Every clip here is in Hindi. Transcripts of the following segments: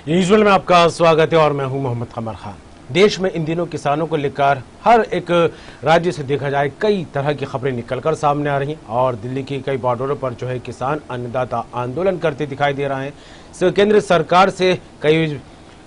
यूजुअल में आपका स्वागत है और मैं हूं मोहम्मद कमर खान। देश में इन दिनों किसानों को लेकर हर एक राज्य से देखा जाए कई तरह की खबरें निकलकर सामने आ रही हैं और दिल्ली की कई बॉर्डरों पर जो है किसान अन्नदाता आंदोलन करते दिखाई दे रहे हैं। केंद्र सरकार से कई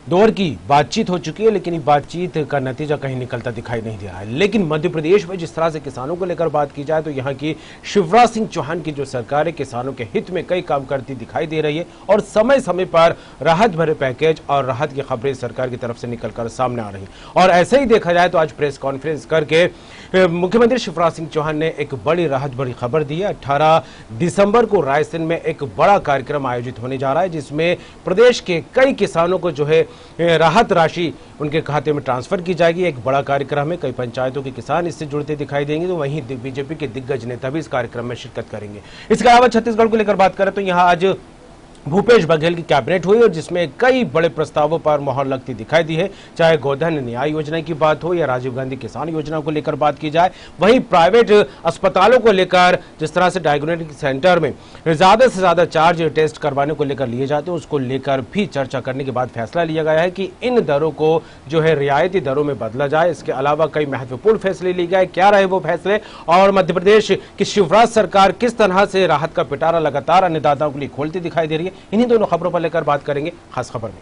दौर की बातचीत हो चुकी है, लेकिन इस बातचीत का नतीजा कहीं निकलता दिखाई नहीं दे रहा है। लेकिन मध्य प्रदेश में जिस तरह से किसानों को लेकर बात की जाए तो यहाँ की शिवराज सिंह चौहान की जो सरकार है किसानों के हित में कई काम करती दिखाई दे रही है और समय समय पर राहत भरे पैकेज और राहत की खबरें सरकार की तरफ से निकलकर सामने आ रही है। और ऐसे ही देखा जाए तो आज प्रेस कॉन्फ्रेंस करके मुख्यमंत्री शिवराज सिंह चौहान ने एक बड़ी राहत भरी खबर दी है। 18 दिसंबर को रायसेन में एक बड़ा कार्यक्रम आयोजित होने जा रहा है, जिसमें प्रदेश के कई किसानों को जो है राहत राशि उनके खाते में ट्रांसफर की जाएगी। एक बड़ा कार्यक्रम है, कई पंचायतों के किसान इससे जुड़ते दिखाई देंगे। तो वहीं बीजेपी के दिग्गज नेता भी इस कार्यक्रम में शिरकत करेंगे। इसके अलावा छत्तीसगढ़ को लेकर बात करें तो यहाँ आज भूपेश बघेल की कैबिनेट हुई और जिसमें कई बड़े प्रस्तावों पर मोहर लगती दिखाई दी है। चाहे गोधन न्याय योजना की बात हो या राजीव गांधी किसान योजना को लेकर बात की जाए, वहीं प्राइवेट अस्पतालों को लेकर जिस तरह से डायग्नोस्टिक सेंटर में ज्यादा से ज्यादा चार्ज टेस्ट करवाने को लेकर लिए जाते हैं, उसको लेकर भी चर्चा करने के बाद फैसला लिया गया है कि इन दरों को जो है रियायती दरों में बदला जाए। इसके अलावा कई महत्वपूर्ण फैसले लिए गए। क्या रहे वो फैसले और मध्य प्रदेश की शिवराज सरकार किस तरह से राहत का पिटारा लगातार अन्नदाताओं के लिए खोलती दिखाई दे रही है, इन्हीं दोनों खबरों पर लेकर बात करेंगे खास खबर में।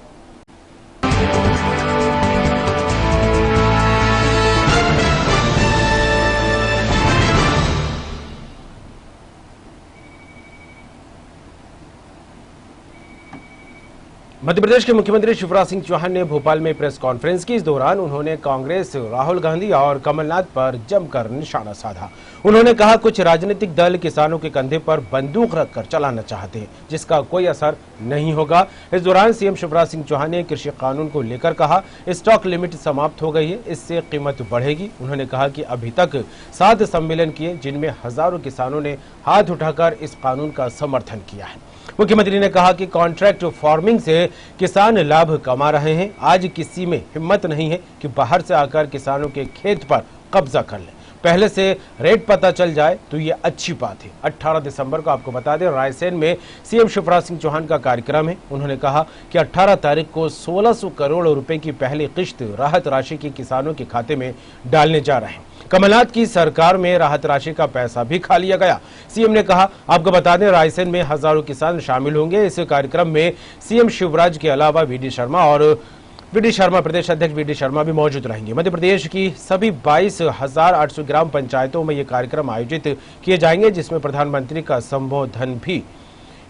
मध्य प्रदेश के मुख्यमंत्री शिवराज सिंह चौहान ने भोपाल में प्रेस कॉन्फ्रेंस की। इस दौरान उन्होंने कांग्रेस, राहुल गांधी और कमलनाथ पर जमकर निशाना साधा। उन्होंने कहा कुछ राजनीतिक दल किसानों के कंधे पर बंदूक रखकर चलाना चाहते हैं, जिसका कोई असर नहीं होगा। इस दौरान सीएम शिवराज सिंह चौहान ने कृषि कानून को लेकर कहा स्टॉक लिमिट समाप्त हो गई है, इससे कीमत बढ़ेगी। उन्होंने कहा कि अभी तक 7 सम्मेलन किए जिनमें हजारों किसानों ने हाथ उठाकर इस कानून का समर्थन किया है। मुख्यमंत्री ने कहा कि कॉन्ट्रैक्ट फार्मिंग से किसान लाभ कमा रहे हैं। आज किसी में हिम्मत नहीं है कि बाहर से आकर किसानों के खेत पर कब्जा कर ले। पहले से रेट पता चल जाए तो ये अच्छी बात है। 18 दिसंबर को आपको बता दें रायसेन में सीएम शिवराज सिंह चौहान का कार्यक्रम है। उन्होंने कहा कि 18 तारीख को 1600 करोड़ रुपए की पहली किश्त राहत राशि की किसानों के खाते में डालने जा रहे हैं। कमलनाथ की सरकार में राहत राशि का पैसा भी खा लिया गया। सीएम ने कहा आपको बता दें रायसेन में हजारों किसान शामिल होंगे। इस कार्यक्रम में सीएम शिवराज के अलावा वीडी शर्मा प्रदेश अध्यक्ष वीडी शर्मा भी मौजूद रहेंगे। मध्य प्रदेश की सभी 22,800 ग्राम पंचायतों में ये कार्यक्रम आयोजित किए जाएंगे, जिसमें प्रधानमंत्री का संबोधन भी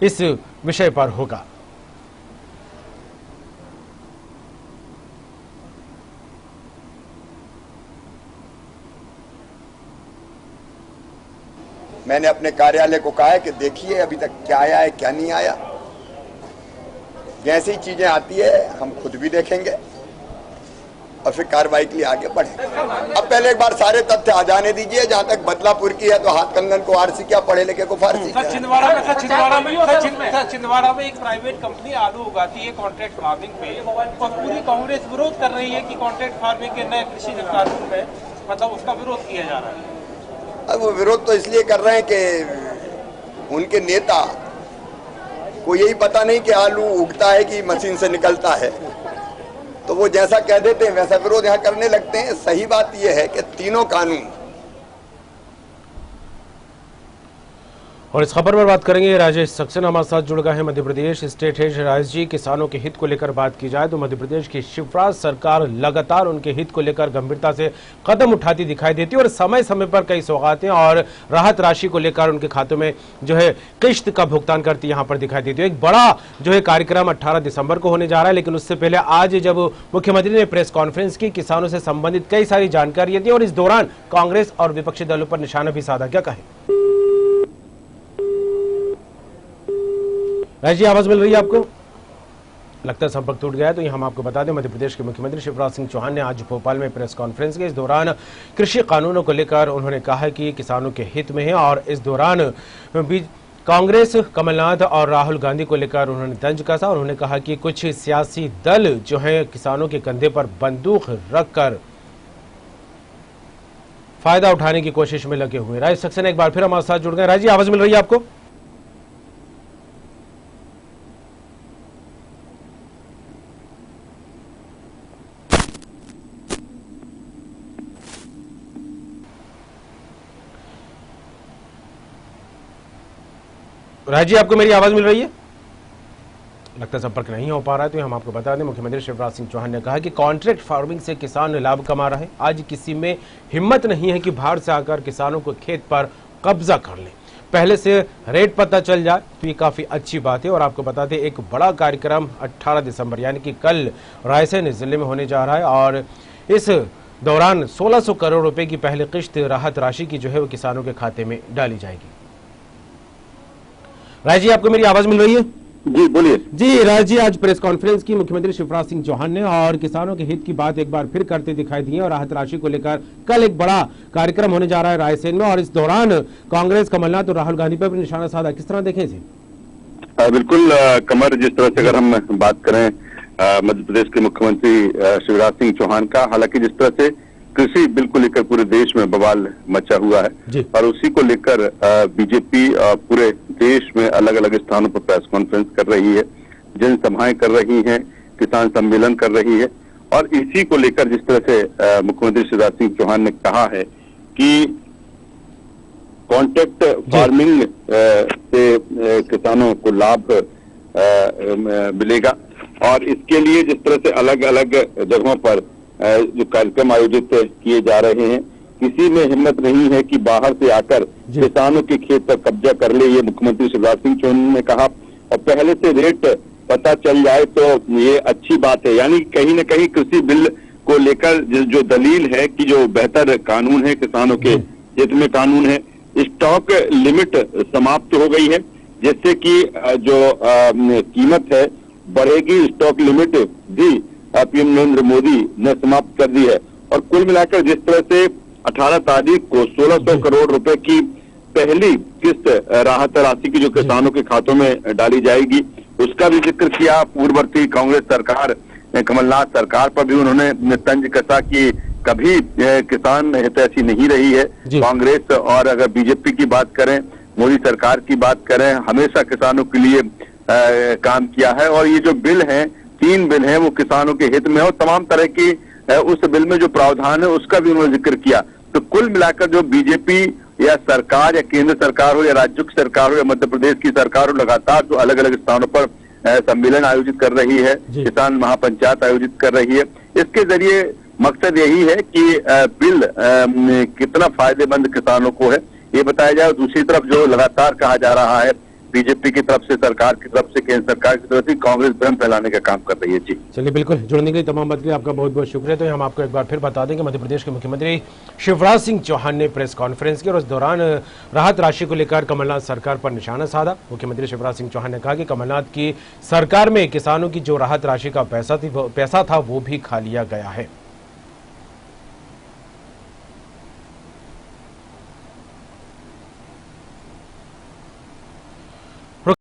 इस विषय पर होगा। मैंने अपने कार्यालय को कहा है कि देखिए अभी तक क्या आया है क्या नहीं आया। जैसी चीजें आती है हम खुद भी देखेंगे और फिर कार्रवाई के लिए आगे बढ़ेंगे। अब पहले एक बार सारे तथ्य आ जाने दीजिए। जहां तक बदलापुर की है तो हाथ कंगन को आरसी क्या, पढ़े लिखे को फारसी। छिंदवाड़ा में एक प्राइवेट कंपनी आलू उगाती है कॉन्ट्रैक्ट फार्मिंग पे और पूरी कांग्रेस विरोध कर रही है कि कॉन्ट्रैक्ट फार्मिंग के नए कृषि कानून में मतलब उसका विरोध किया जा रहा है। अब वो विरोध तो इसलिए कर रहे हैं कि उनके नेता को यही पता नहीं कि आलू उगता है कि मशीन से निकलता है, तो वो जैसा कह देते हैं वैसा विरोध यहाँ करने लगते हैं। सही बात यह है कि तीनों कानून। और इस खबर पर बात करेंगे राजेश सक्सेना हमारे साथ जुड़ गए हैं मध्य प्रदेश स्टेट हेड। राजेश जी, किसानों के हित को लेकर बात की जाए तो मध्य प्रदेश की शिवराज सरकार लगातार उनके हित को लेकर गंभीरता से कदम उठाती दिखाई देती है और समय समय पर कई सौगातें और राहत राशि को लेकर उनके खातों में जो है किश्त का भुगतान करती यहाँ पर दिखाई देती है। एक बड़ा जो है कार्यक्रम 18 दिसंबर को होने जा रहा है, लेकिन उससे पहले आज जब मुख्यमंत्री ने प्रेस कॉन्फ्रेंस की, किसानों से संबंधित कई सारी जानकारियां दी और इस दौरान कांग्रेस और विपक्षी दलों पर निशाना भी साधा। क्या कहें राज जी, आवाज मिल रही है आपको? लगता है संपर्क टूट गया है। तो ये हम आपको बता दें मध्य प्रदेश के मुख्यमंत्री शिवराज सिंह चौहान ने आज भोपाल में प्रेस कॉन्फ्रेंस की। इस दौरान कृषि कानूनों को लेकर उन्होंने कहा कि किसानों के हित में है और इस दौरान भी कांग्रेस, कमलनाथ और राहुल गांधी को लेकर उन्होंने तंज कसा। उन्होंने कहा कि कुछ सियासी दल जो है किसानों के कंधे पर बंदूक रखकर फायदा उठाने की कोशिश में लगे हुए। राज सक्सेना एक बार फिर हमारे साथ जुड़ गए। राज जी, आवाज मिल रही है आपको? राजी, आपको मेरी आवाज मिल रही है? लगता संपर्क नहीं हो पा रहा है, तो हम आपको बता दें मुख्यमंत्री शिवराज सिंह चौहान ने कहा कि कॉन्ट्रैक्ट फार्मिंग से किसान लाभ कमा रहे हैं। आज किसी में हिम्मत नहीं है कि बाहर से आकर किसानों को खेत पर कब्जा कर ले। पहले से रेट पता चल जाए तो ये काफी अच्छी बात है। और आपको बता दें एक बड़ा कार्यक्रम 18 दिसंबर यानी कि कल रायसेन जिले में होने जा रहा है और इस दौरान 1600 करोड़ रुपए की पहली किश्त राहत राशि की जो है वो किसानों के खाते में डाली जाएगी। राय जी, आपको मेरी आवाज मिल रही है? जी बोलिए। जी राज जी, आज प्रेस कॉन्फ्रेंस की मुख्यमंत्री शिवराज सिंह चौहान ने और किसानों के हित की बात एक बार फिर करते दिखाई दिए और राहत राशि को लेकर कल एक बड़ा कार्यक्रम होने जा रहा है रायसेन में और इस दौरान कांग्रेस कमलनाथ और राहुल गांधी पर भी निशाना साधा। किस तरह देखें इसे? बिल्कुल कमर, जिस तरह से अगर हम बात करें मध्य प्रदेश के मुख्यमंत्री शिवराज सिंह चौहान का, हालांकि जिस तरह से कृषि बिल को लेकर पूरे देश में बवाल मचा हुआ है और उसी को लेकर बीजेपी पूरे देश में अलग अलग स्थानों पर प्रेस कॉन्फ्रेंस कर रही है, जनसभाएं कर रही है, किसान सम्मेलन कर रही है और इसी को लेकर जिस तरह से मुख्यमंत्री शिवराज सिंह चौहान ने कहा है कि कॉन्ट्रैक्ट फार्मिंग से किसानों को लाभ मिलेगा और इसके लिए जिस तरह से अलग अलग जगहों पर जो कार्यक्रम आयोजित किए जा रहे हैं, किसी में हिम्मत नहीं है कि बाहर से आकर किसानों के खेत पर कब्जा कर ले, ये मुख्यमंत्री शिवराज सिंह चौहान ने कहा। और पहले से रेट पता चल जाए तो ये अच्छी बात है, यानी कहीं न कहीं कृषि बिल को लेकर जो दलील है कि जो बेहतर कानून है, किसानों के हित में कानून है, स्टॉक लिमिट समाप्त हो गई है जिससे कि जो कीमत है बढ़ेगी। स्टॉक लिमिट भी पीएम नरेंद्र मोदी ने समाप्त कर दी है और कुल मिलाकर जिस तरह से 18 तारीख को 1600 करोड़ रुपए की पहली किस्त राहत राशि की जो किसानों के खातों में डाली जाएगी, उसका भी जिक्र किया। पूर्ववर्ती कांग्रेस सरकार, कमलनाथ सरकार पर भी उन्होंने तंज कसा कि कभी किसान हितैषी नहीं रही है कांग्रेस। और अगर बीजेपी की बात करें, मोदी सरकार की बात करें, हमेशा किसानों के लिए काम किया है और ये जो बिल है, 3 बिल हैं, वो किसानों के हित में और तमाम तरह की उस बिल में जो प्रावधान है उसका भी उन्होंने जिक्र किया। तो कुल मिलाकर जो बीजेपी या सरकार या केंद्र सरकार हो या राज्य की सरकार हो या मध्य प्रदेश की सरकार हो, लगातार जो अलग अलग स्थानों पर सम्मेलन आयोजित कर रही है, किसान महापंचायत आयोजित कर रही है, इसके जरिए मकसद यही है कि बिल कितना फायदेमंद किसानों को है ये बताया जाए। दूसरी तरफ जो लगातार कहा जा रहा है बीजेपी की तरफ से, सरकार की तरफ से, केंद्र सरकार की तरफ से, कांग्रेस भ्रम फैलाने का काम कर रही है। जी चलिए, बिल्कुल जुड़ने के लिए तमाम बात के लिए आपका बहुत बहुत शुक्रिया। तो हम आपको एक बार फिर बता दें कि मध्य प्रदेश के मुख्यमंत्री शिवराज सिंह चौहान ने प्रेस कॉन्फ्रेंस की और उस दौरान राहत राशि को लेकर कमलनाथ सरकार पर निशाना साधा। मुख्यमंत्री शिवराज सिंह चौहान ने कहा कि कमलनाथ की सरकार में किसानों की जो राहत राशि का पैसा था वो भी खा लिया गया है।